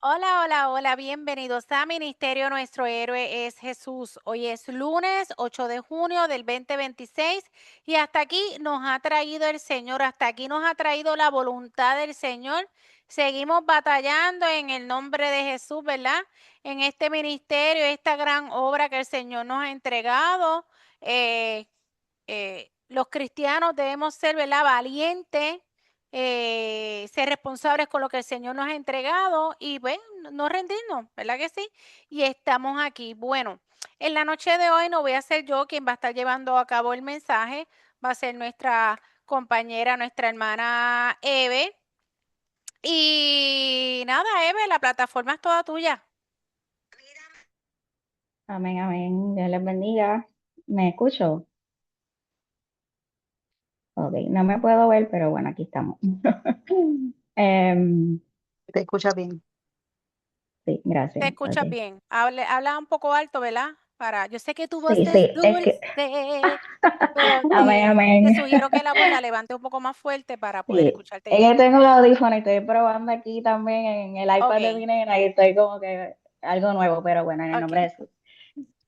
Hola, hola, hola, bienvenidos a Ministerio Nuestro Héroe es Jesús. Hoy es lunes 8 de junio del 2026 y hasta aquí nos ha traído el Señor, hasta aquí nos ha traído la voluntad del Señor. Seguimos batallando en el nombre de Jesús, ¿verdad? En este ministerio, esta gran obra que el Señor nos ha entregado. eh, los cristianos debemos ser, ¿verdad? Valientes, ser responsables con lo que el Señor nos ha entregado y, bueno, no rendirnos, ¿verdad que sí? Y estamos aquí. Bueno, en la noche de hoy no voy a ser yo quien va a estar llevando a cabo el mensaje, va a ser nuestra compañera, nuestra hermana Eve. Y nada, Eve, la plataforma es toda tuya. Amén, amén. Dios les bendiga. ¿Me escucho? Ok, no me puedo ver, pero bueno, aquí estamos. Em, Te escuchas bien. sí, Te gracias. escuchas Ok. bien. Habla un poco alto, ¿verdad? Yo sé que tu voz Sí, es sí, es que. dulce, pero Amén, te amén. sugiero que la voz la levantes un poco más fuerte para poder Sí, escucharte es bien. que tengo el audífono y estoy probando aquí también en el iPad de Ok, mi nena y estoy como que algo nuevo, pero bueno, en el nombre ok. de Jesús.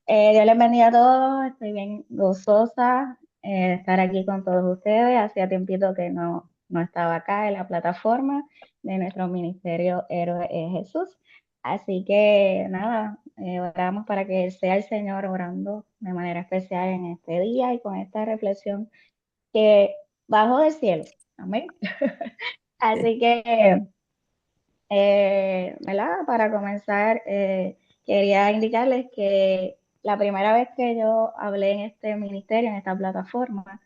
Dios les bendiga a todos. Estoy bien gozosa de estar aquí con todos ustedes. Hacía tiempito que no estaba acá en la plataforma de nuestro ministerio Héroe es Jesús. Así que nada, oramos para que sea el Señor orando de manera especial en este día y con esta reflexión que bajó del cielo. Amén. Así que ¿verdad? Para comenzar, quería indicarles que la primera vez que yo hablé en este ministerio, en esta plataforma,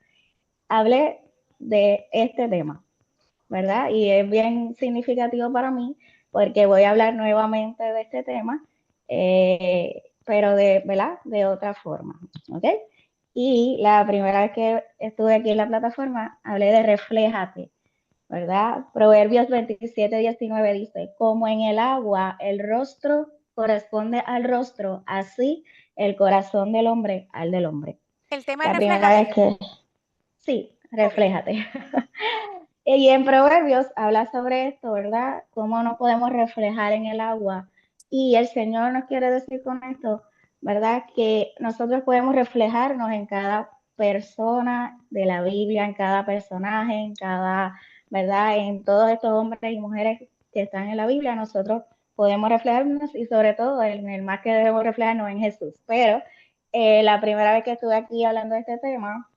hablé de este tema, ¿verdad? Y es bien significativo para mí porque voy a hablar nuevamente de este tema, pero ¿verdad? De otra forma, ¿ok? Y la primera vez que estuve aquí en la plataforma, hablé de refléjate, ¿verdad? Proverbios 27:19 dice, como en el agua el rostro corresponde al rostro, así el corazón del hombre al del hombre. El tema es La primera vez refléjate. que, sí, Ok. refléjate. Y en Proverbios habla sobre esto, ¿verdad? Cómo no podemos reflejar en el agua. Y el Señor nos quiere decir con esto, ¿verdad? Que nosotros podemos reflejarnos en cada persona de la Biblia, en cada personaje, en cada, ¿verdad? En todos estos hombres y mujeres que están en la Biblia, nosotros podemos reflejarnos y sobre todo en el más que debemos reflejarnos en Jesús. Pero la primera vez que estuve aquí hablando de este tema,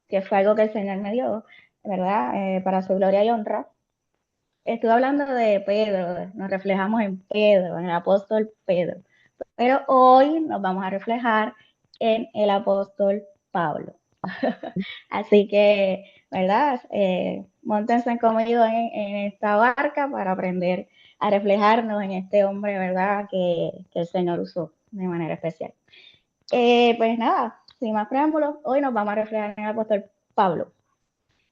que fue algo que el Señor me dio, ¿verdad? Para su gloria y honra. Estuve hablando de Pedro, nos reflejamos en Pedro, en el apóstol Pedro, pero hoy nos vamos a reflejar en el apóstol Pablo. Así que, ¿verdad? Móntense conmigo en esta barca para aprender a reflejarnos en este hombre, ¿verdad? Que el Señor usó de manera especial. Pues nada, sin más preámbulos, hoy nos vamos a reflejar en el apóstol Pablo.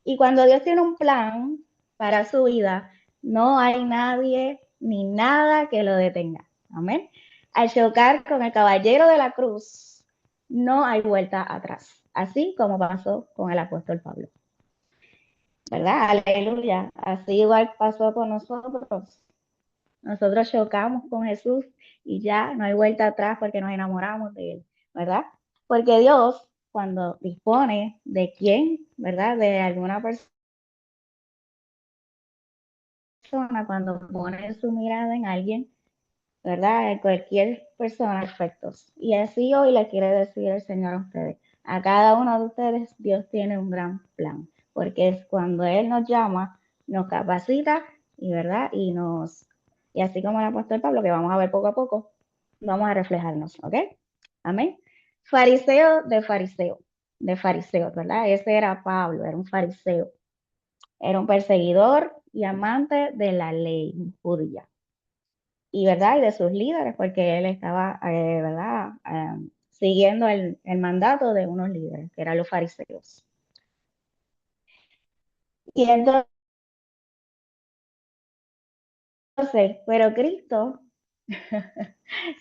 Y cuando Dios tiene un plan para su vida, no hay nadie ni nada que lo detenga. Amén. Al chocar con el caballero de la cruz, no hay vuelta atrás. Así como pasó con el apóstol Pablo. ¿Verdad? Aleluya. Así igual pasó con nosotros. Nosotros chocamos con Jesús y ya no hay vuelta atrás porque nos enamoramos de Él. ¿Verdad? Porque Dios, cuando dispone de quién, ¿verdad? De alguna persona, cuando pone su mirada en alguien, ¿verdad? En cualquier persona, perfectos. Y así hoy le quiere decir el Señor a ustedes. A cada uno de ustedes Dios tiene un gran plan, porque es cuando Él nos llama, nos capacita y, ¿verdad? Y así como el apóstol Pablo, que vamos a ver poco a poco, vamos a reflejarnos, ¿ok? Amén. Fariseo de fariseos, ¿verdad? Ese era Pablo, era un fariseo. Era un perseguidor y amante de la ley judía. Y, ¿verdad? Y de sus líderes, porque él estaba, ¿verdad? Siguiendo el mandato de unos líderes, que eran los fariseos. Y entonces, pero Cristo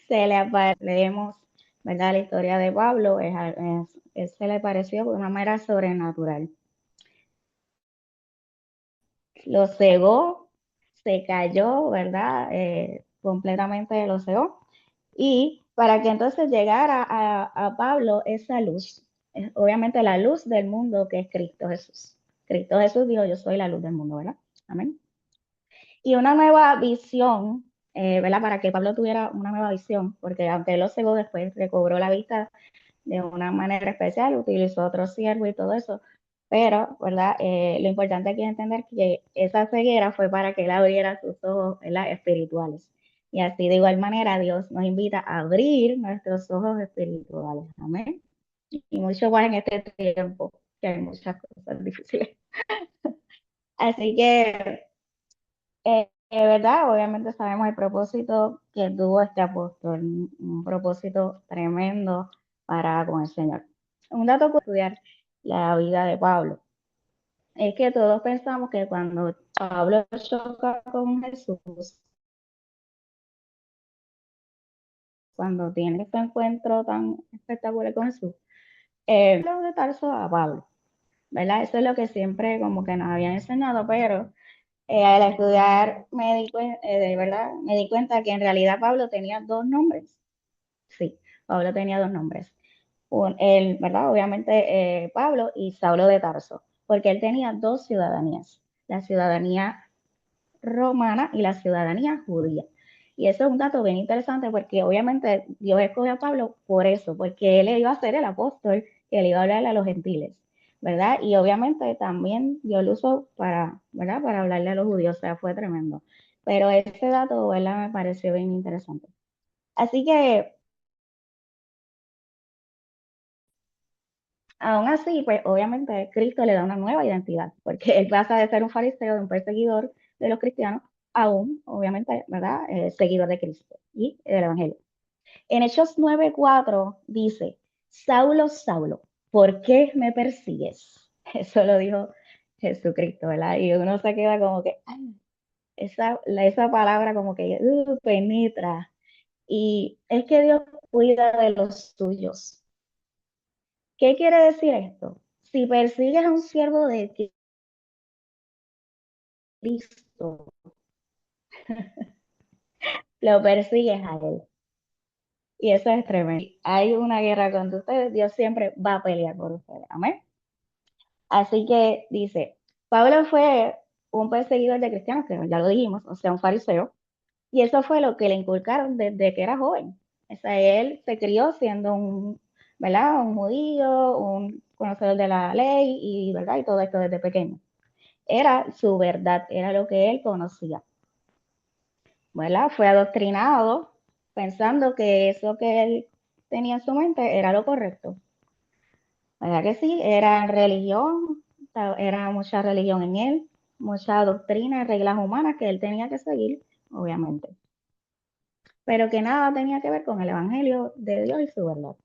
se le aparece, leemos, ¿verdad? La historia de Pablo, se le pareció de una manera sobrenatural. Lo cegó, se cayó, ¿verdad? completamente lo cegó. Y para que entonces llegara a Pablo esa luz, obviamente la luz del mundo que es Cristo Jesús. Cristo Jesús dijo, yo soy la luz del mundo, ¿verdad? Amén. Y una nueva visión, ¿verdad? Para que Pablo tuviera una nueva visión, porque aunque él lo cegó, después recobró la vista de una manera especial, utilizó otro siervo y todo eso. Pero, ¿verdad? Lo importante aquí es entender que esa ceguera fue para que él abriera sus ojos, ¿verdad? Espirituales. Y así de igual manera Dios nos invita a abrir nuestros ojos espirituales. Amén. Y mucho más en este tiempo, que hay muchas cosas difíciles. Así que, ¿verdad? Obviamente sabemos el propósito que tuvo este apóstol, un propósito tremendo para con el Señor. Un dato para estudiar la vida de Pablo es que todos pensamos que cuando Pablo choca con Jesús, cuando tiene este encuentro tan espectacular con Jesús, lo de Tarso a Pablo, ¿verdad? Eso es lo que siempre como que nos habían enseñado, pero al estudiar de verdad, me di cuenta que en realidad Pablo tenía dos nombres. Sí, Pablo tenía dos nombres. ¿Verdad? Obviamente Pablo y Saulo de Tarso, porque él tenía dos ciudadanías, la ciudadanía romana y la ciudadanía judía. Y eso es un dato bien interesante porque obviamente Dios escogió a Pablo por eso, porque él iba a ser el apóstol que le iba a hablarle a los gentiles, ¿verdad? Y obviamente también Dios lo usó para, ¿verdad? Para hablarle a los judíos, o sea, fue tremendo. Pero ese dato, ¿verdad? Me pareció bien interesante. Así que, aún así, pues obviamente Cristo le da una nueva identidad, porque él pasa de ser un fariseo, de un perseguidor de los cristianos, a un, obviamente, ¿verdad? Seguidor de Cristo y del Evangelio. En Hechos 9:4 dice, Saulo, Saulo, ¿por qué me persigues? Eso lo dijo Jesucristo, ¿verdad? Y uno se queda como que, ay, esa palabra como que penetra. Y es que Dios cuida de los suyos. ¿Qué quiere decir esto? Si persigues a un siervo de Cristo, lo persigues a él. Y eso es tremendo. Hay una guerra contra ustedes, Dios siempre va a pelear por ustedes. Amén. Así que dice, Pablo fue un perseguidor de cristianos, que ya lo dijimos, o sea, un fariseo, y eso fue lo que le inculcaron desde que era joven. O sea, él se crió siendo un, ¿verdad? Un judío, un conocedor de la ley y, ¿verdad? Y todo esto desde pequeño. Era su verdad, era lo que él conocía. ¿Verdad? Fue adoctrinado pensando que eso que él tenía en su mente era lo correcto. ¿Verdad que sí? Era religión, era mucha religión en él, mucha doctrina, reglas humanas que él tenía que seguir, obviamente. Pero que nada tenía que ver con el Evangelio de Dios y su verdad.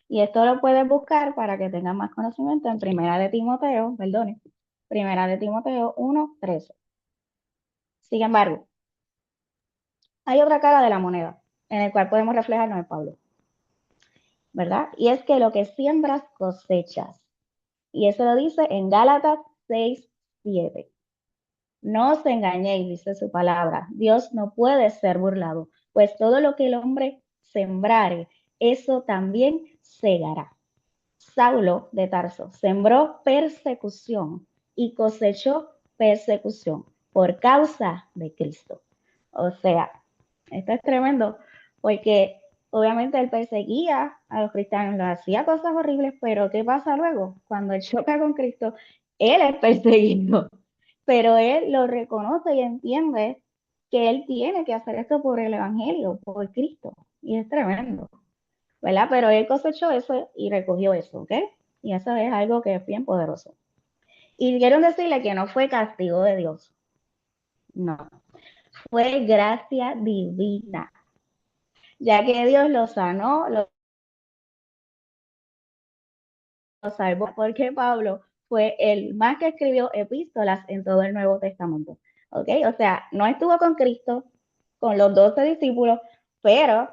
Y esto lo puedes buscar para que tengas más conocimiento en Primera de Timoteo 1:13. Sin embargo, hay otra cara de la moneda en el cual podemos reflejarnos en Pablo, ¿verdad? Y es que lo que siembras cosechas. Y eso lo dice en Gálatas 6:7. No os engañéis, dice su palabra. Dios no puede ser burlado, pues todo lo que el hombre sembrare, eso también segará. Saulo de Tarso sembró persecución y cosechó persecución por causa de Cristo. O sea, esto es tremendo, porque obviamente él perseguía a los cristianos, les hacía cosas horribles, pero ¿qué pasa luego? Cuando él choca con Cristo, él es perseguido, pero él lo reconoce y entiende que él tiene que hacer esto por el Evangelio, por Cristo, y es tremendo, ¿verdad? Pero él cosechó eso y recogió eso, ¿ok? Y eso es algo que es bien poderoso. Y quiero decirle que no fue castigo de Dios, no, fue gracia divina, ya que Dios lo sanó, lo salvó, porque Pablo fue el más que escribió epístolas en todo el Nuevo Testamento. ¿Ok? O sea, no estuvo con Cristo, con los 12 discípulos, pero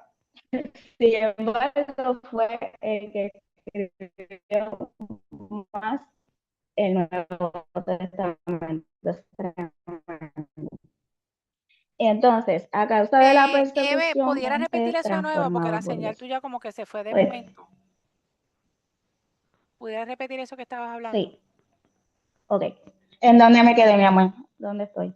sin embargo fue el que escribió más el Nuevo Testamento. Entonces, a causa de la Eve, persecución, ¿pudieras es repetir eso de nuevo? Porque la transformado por señal Dios. tuya como que se fue de Pues, momento. ¿Pudieras repetir eso que estabas hablando? sí, ok. ¿En dónde me quedé, mi amor? ¿Dónde estoy?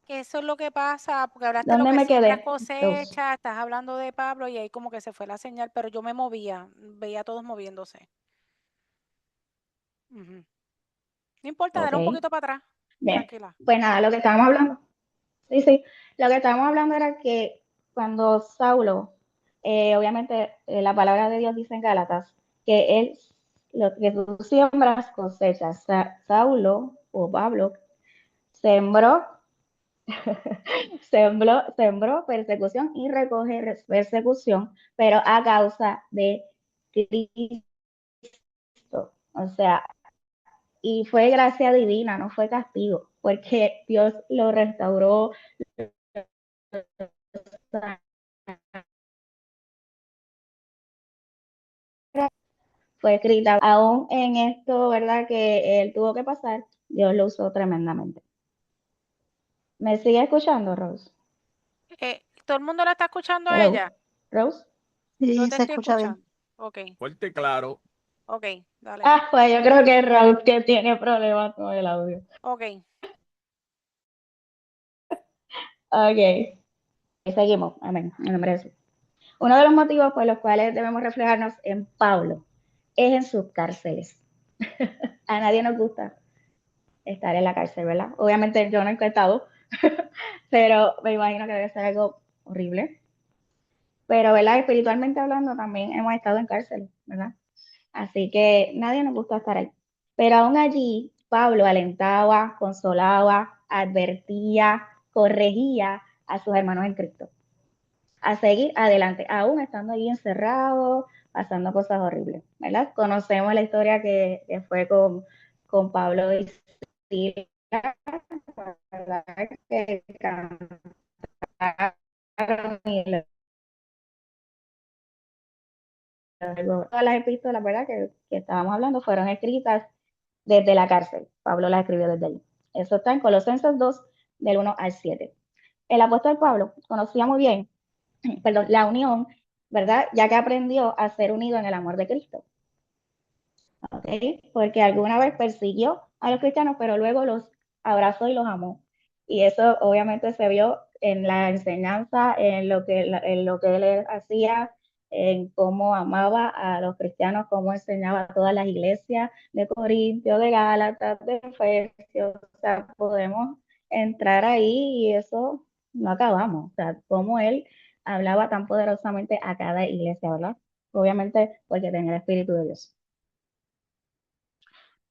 Que eso es lo que pasa, porque hablaste lo ¿Dónde que me siembras quedé? Rose. cosecha, estás hablando de Pablo y ahí como que se fue la señal, pero yo me movía, veía a todos moviéndose. Ujú. No importa, Ok. dale un poquito para atrás, Bien. tranquila. Pues nada, lo que estábamos hablando. Sí, sí. Lo que estábamos hablando era que cuando Saulo, obviamente la palabra de Dios dice en Gálatas, que él, lo que tú siembras cosechas. Saulo o Pablo sembró, sembró persecución y recoge persecución, pero a causa de Cristo. O sea, y fue gracia divina, no fue castigo, porque Dios lo restauró, fue escrita. Aún en esto, ¿verdad? Que él tuvo que pasar, Dios lo usó tremendamente. ¿Me sigue escuchando, Rose? ¿Todo el mundo la está escuchando a Hello, ella? Rose. Yo Sí, te se estoy escucha bien. escuchando. Ok, Fuerte y claro. ok, dale. Ah, pues yo creo que es Rose que tiene problemas con el audio. Ok, Ok, seguimos. Amén. En nombre de Jesús. Uno de los motivos por los cuales debemos reflejarnos en Pablo es en sus cárceles. A nadie nos gusta estar en la cárcel, ¿verdad? Obviamente yo no he estado, pero me imagino que debe ser algo horrible. Pero, ¿verdad? Espiritualmente hablando, también hemos estado en cárcel, ¿verdad? Así que nadie nos gusta estar ahí. Pero aún allí, Pablo alentaba, consolaba, advertía, corregía a sus hermanos en Cristo a seguir adelante, aún estando allí encerrado, pasando cosas horribles, ¿verdad? Conocemos la historia que fue con Pablo y Silas, ¿verdad? Que cantaron y todas las epístolas, ¿verdad? Que estábamos hablando fueron escritas desde la cárcel. Pablo las escribió desde allí. Eso está en Colosenses 2, del 1 al 7. El apóstol Pablo conocía muy bien, perdón, la unión, ¿verdad? Ya que aprendió a ser unido en el amor de Cristo. ¿Ok? Porque alguna vez persiguió a los cristianos, pero luego los abrazó y los amó. Y eso obviamente se vio en la enseñanza, en lo que él hacía, en cómo amaba a los cristianos, cómo enseñaba a todas las iglesias de Corintio, de Gálatas, de Efesios. O sea, podemos entrar ahí y eso no acabamos. O sea, cómo él hablaba tan poderosamente a cada iglesia, ¿verdad? Obviamente porque tenía el Espíritu de Dios.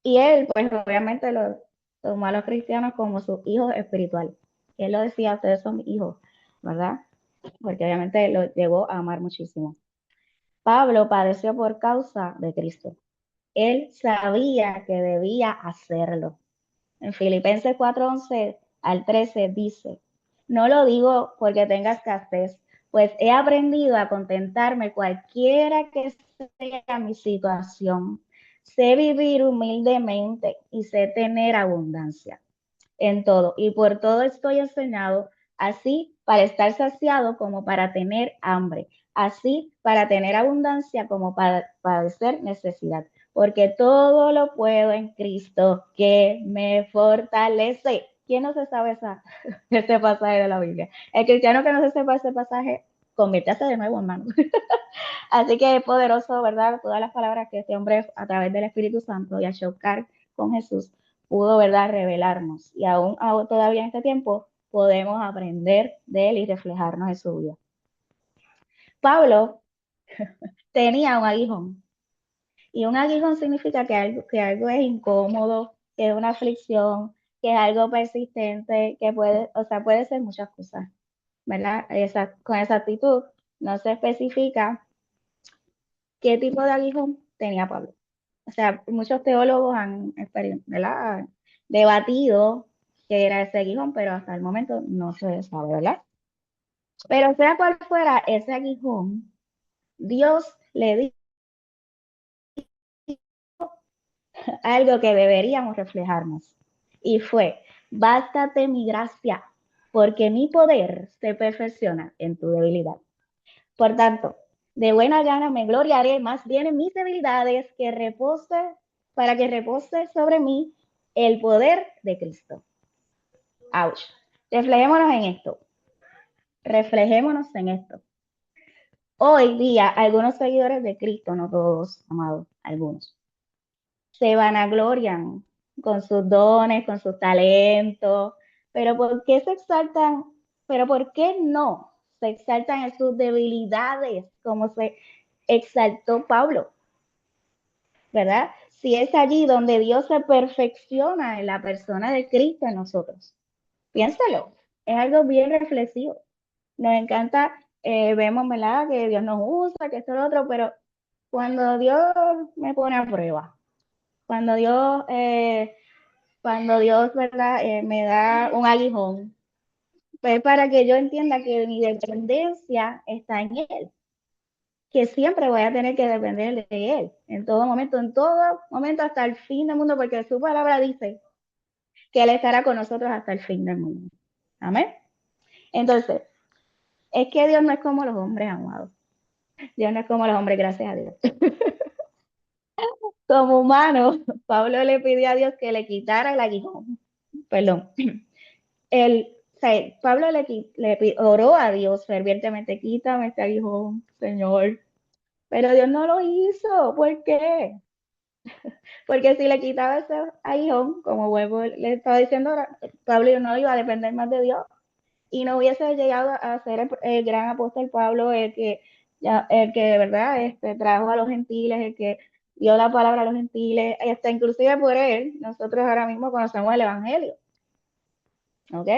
Y él, pues obviamente lo tomó a los cristianos como sus hijos espirituales. Él lo decía, ustedes son mis hijos, ¿verdad? Porque obviamente lo llegó a amar muchísimo. Pablo padeció por causa de Cristo. Él sabía que debía hacerlo. En Filipenses 4:11 al 13 dice, no lo digo porque tenga escasez, pues he aprendido a contentarme cualquiera que sea mi situación. Sé vivir humildemente y sé tener abundancia en todo. Y por todo estoy enseñado, así para estar saciado como para tener hambre, así para tener abundancia como para padecer necesidad. Porque todo lo puedo en Cristo que me fortalece. ¿Quién no se sabe ese pasaje de la Biblia? El cristiano que no se sepa ese pasaje, conviértase de nuevo, hermano. Así que es poderoso, ¿verdad? Todas las palabras que este hombre, a través del Espíritu Santo y a chocar con Jesús, pudo, ¿verdad?, revelarnos. Y aún todavía en este tiempo podemos aprender de él y reflejarnos en su vida. Pablo tenía un aguijón. Y un aguijón significa que algo es incómodo, que es una aflicción, que es algo persistente, que puede, o sea, puede ser muchas cosas, ¿verdad? Con esa actitud no se especifica qué tipo de aguijón tenía Pablo. O sea, muchos teólogos ¿verdad?, han debatido qué era ese aguijón, pero hasta el momento no se sabe, ¿verdad? Pero sea cual fuera ese aguijón, Dios le dijo algo que deberíamos reflejarnos. Y fue, bástate mi gracia, porque mi poder se perfecciona en tu debilidad. Por tanto, de buena gana me gloriaré más bien en mis debilidades para que repose sobre mí el poder de Cristo. Ouch. Reflejémonos en esto. Reflejémonos en esto. Hoy día, algunos seguidores de Cristo, no todos, amados, algunos, se vanaglorian con sus dones, con sus talentos, pero ¿por qué se exaltan? Pero ¿por qué no se exaltan en sus debilidades como se exaltó Pablo? ¿Verdad? Si es allí donde Dios se perfecciona en la persona de Cristo en nosotros. Piénsalo, es algo bien reflexivo. Nos encanta, vemos, ¿verdad? Que Dios nos usa, que esto y lo otro, pero cuando Dios me pone a prueba, cuando Dios, ¿verdad? Me da un aguijón, pues para que yo entienda que mi dependencia está en Él, que siempre voy a tener que depender de Él, en todo momento hasta el fin del mundo, porque su palabra dice que Él estará con nosotros hasta el fin del mundo. Amén. Entonces, es que Dios no es como los hombres, amados. Dios no es como los hombres, gracias a Dios. Como humano, Pablo le pidió a Dios que le quitara el aguijón. Perdón. Pablo oró a Dios fervientemente, quítame este aguijón, Señor. Pero Dios no lo hizo. ¿Por qué? Porque si le quitaba ese aguijón, como vuelvo, le estaba diciendo, Pablo no iba a depender más de Dios y no hubiese llegado a ser el gran apóstol Pablo, el que de verdad trajo a los gentiles, el que dio la palabra a los gentiles, hasta inclusive por él, nosotros ahora mismo conocemos el Evangelio. ¿Ok?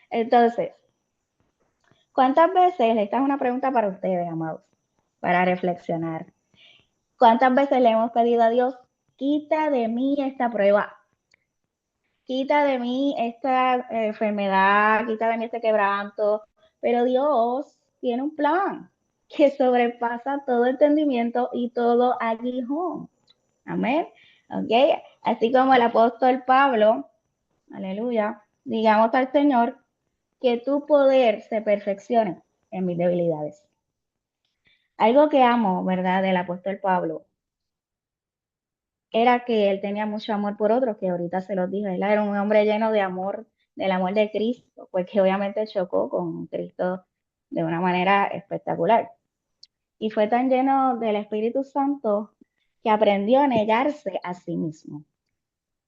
Entonces, ¿cuántas veces, esta es una pregunta para ustedes, amados, para reflexionar, cuántas veces le hemos pedido a Dios, quita de mí esta prueba, quita de mí esta enfermedad, quita de mí este quebranto, pero Dios tiene un plan que sobrepasa todo entendimiento y todo aguijón. Amén. Ok, así como el apóstol Pablo, aleluya, digamos al Señor, que tu poder se perfeccione en mis debilidades. Algo que amo, ¿verdad?, del apóstol Pablo, era que él tenía mucho amor por otros, que ahorita se los dije, él era un hombre lleno de amor, del amor de Cristo, pues que obviamente chocó con Cristo de una manera espectacular. Y fue tan lleno del Espíritu Santo que aprendió a negarse a sí mismo,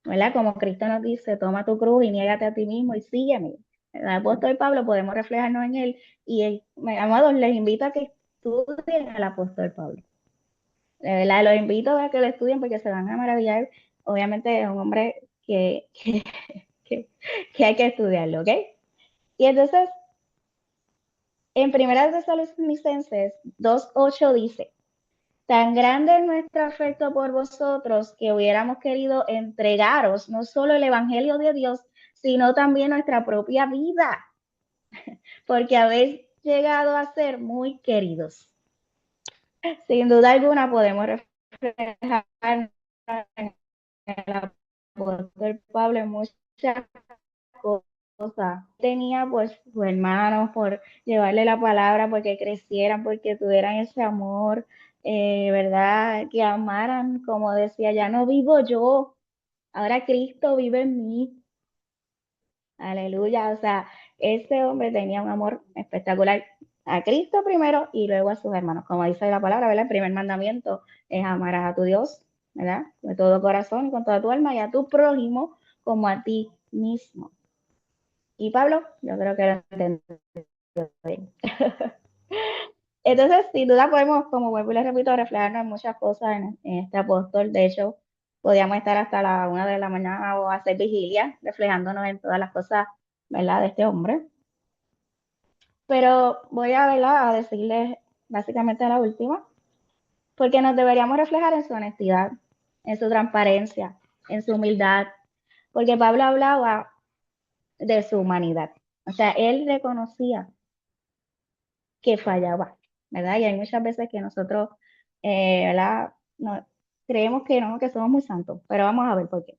¿verdad? Como Cristo nos dice, toma tu cruz y niégate a ti mismo y sígueme. El apóstol Pablo podemos reflejarnos en él y, amados, les invito a que estudien al apóstol Pablo. De verdad, los invito a que lo estudien porque se van a maravillar. Obviamente es un hombre que hay que estudiarlo, ¿ok? Y entonces, en 1 Tesalonicenses 2:8 dice, tan grande es nuestro afecto por vosotros que hubiéramos querido entregaros no solo el Evangelio de Dios, sino también nuestra propia vida, porque habéis llegado a ser muy queridos. Sin duda alguna podemos reflejar en el apóstol Pablo en muchas cosas. Tenía pues sus hermanos por llevarle la palabra, porque crecieran, porque tuvieran ese amor, ¿verdad? Que amaran, como decía, ya no vivo yo, ahora Cristo vive en mí. Aleluya, o sea, ese hombre tenía un amor espectacular a Cristo primero y luego a sus hermanos. Como dice la palabra, ¿verdad? El primer mandamiento es amar a tu Dios, ¿verdad? De todo corazón y con toda tu alma y a tu prójimo como a ti mismo. Y Pablo, yo creo que lo entendió bien. Entonces, sin duda podemos, como vuelvo y les repito, reflejarnos en muchas cosas en este apóstol. De hecho, podíamos estar hasta la 1 de la mañana o hacer vigilia, reflejándonos en todas las cosas, ¿verdad?, de este hombre. Pero voy a, ¿verdad?, a decirles básicamente la última, porque nos deberíamos reflejar en su honestidad, en su transparencia, en su humildad, porque Pablo hablaba de su humanidad. O sea, él reconocía que fallaba, ¿verdad? Y hay muchas veces que nosotros, ¿verdad? No, creemos que no, que somos muy santos, pero vamos a ver por qué.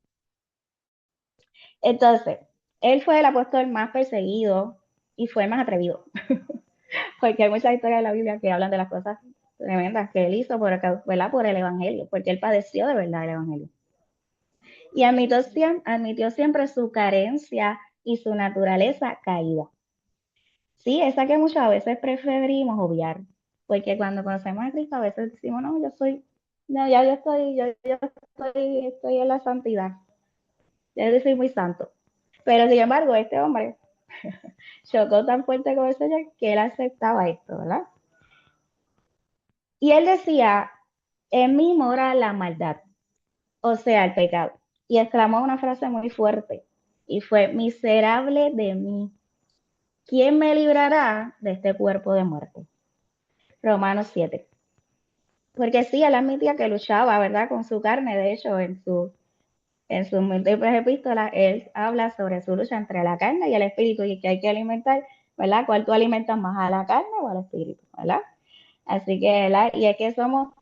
Entonces, él fue el apóstol más perseguido, y fue el más atrevido, porque hay muchas historias de la Biblia que hablan de las cosas tremendas que él hizo ¿verdad? Por el Evangelio, porque él padeció de verdad el Evangelio. Y admitió siempre su carencia y su naturaleza caída. Sí, esa que muchas veces preferimos obviar, porque cuando conocemos a Cristo a veces decimos, no, no, ya estoy en la santidad, ya yo soy muy santo. Pero sin embargo, este hombre chocó tan fuerte con el Señor que él aceptaba esto, ¿verdad? Y él decía, en mí mora la maldad, o sea, el pecado. Y exclamó una frase muy fuerte, y fue, miserable de mí, ¿quién me librará de este cuerpo de muerte? Romanos 7. Porque sí, él admitía que luchaba, ¿verdad? Con su carne. De hecho, en sus múltiples epístolas, él habla sobre su lucha entre la carne y el espíritu y que hay que alimentar, ¿verdad? ¿Cuál tú alimentas más, a la carne o al espíritu, ¿verdad? Así que, ¿verdad? Y es que somos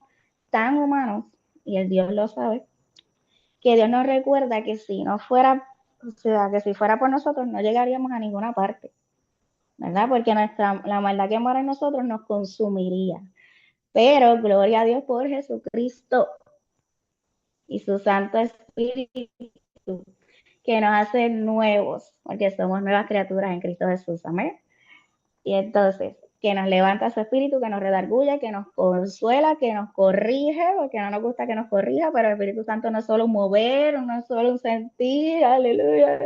tan humanos, y el Dios lo sabe, que Dios nos recuerda que si no fuera, o sea, que si fuera por nosotros no llegaríamos a ninguna parte, ¿verdad? Porque la maldad que mora en nosotros nos consumiría. Pero gloria a Dios por Jesucristo y su Santo Espíritu, que nos hace nuevos, porque somos nuevas criaturas en Cristo Jesús. Amén. Y entonces, que nos levanta su espíritu, que nos redarguye, que nos consuela, que nos corrige, porque no nos gusta que nos corrija, pero el Espíritu Santo no es solo un mover, no es solo un sentir, aleluya,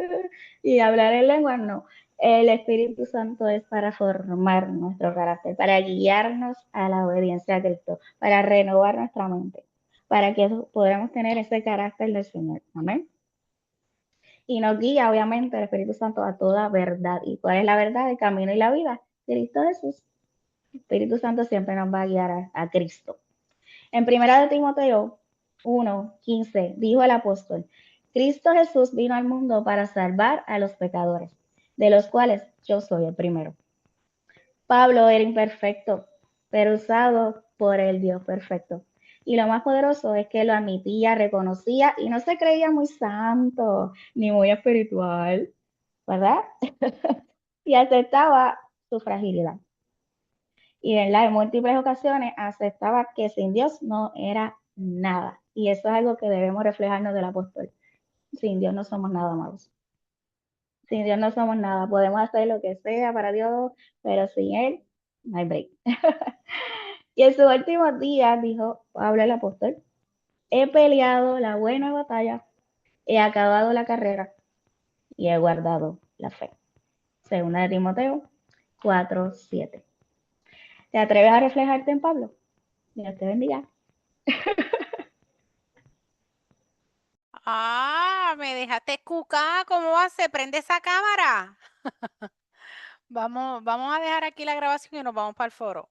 y hablar en lengua, no. El Espíritu Santo es para formar nuestro carácter, para guiarnos a la obediencia a Cristo, para renovar nuestra mente, para que podamos tener ese carácter del Señor. Amén. Y nos guía, obviamente, el Espíritu Santo a toda verdad. ¿Y cuál es la verdad? El camino y la vida. Cristo Jesús. El Espíritu Santo siempre nos va a guiar a Cristo. En primera de Timoteo 1:15 dijo el apóstol, Cristo Jesús vino al mundo para salvar a los pecadores, de los cuales yo soy el primero. Pablo era imperfecto, pero usado por el Dios perfecto. Y lo más poderoso es que lo admitía, reconocía y no se creía muy santo ni muy espiritual, ¿verdad? Y aceptaba su fragilidad. Y ¿verdad? En múltiples ocasiones aceptaba que sin Dios no era nada. Y eso es algo que debemos reflejarnos del apóstol. Sin Dios no somos nada, amados. Sin Dios no somos nada. Podemos hacer lo que sea para Dios, pero sin Él no hay break. Y en sus últimos días, dijo Pablo el apóstol, he peleado la buena batalla, he acabado la carrera y he guardado la fe. Segunda de Timoteo 4:7. ¿Te atreves a reflejarte en Pablo? Dios te bendiga. Me dejaste cucá, ¿cómo va? ¿Se prende esa cámara? Vamos a dejar aquí la grabación y nos vamos para el foro.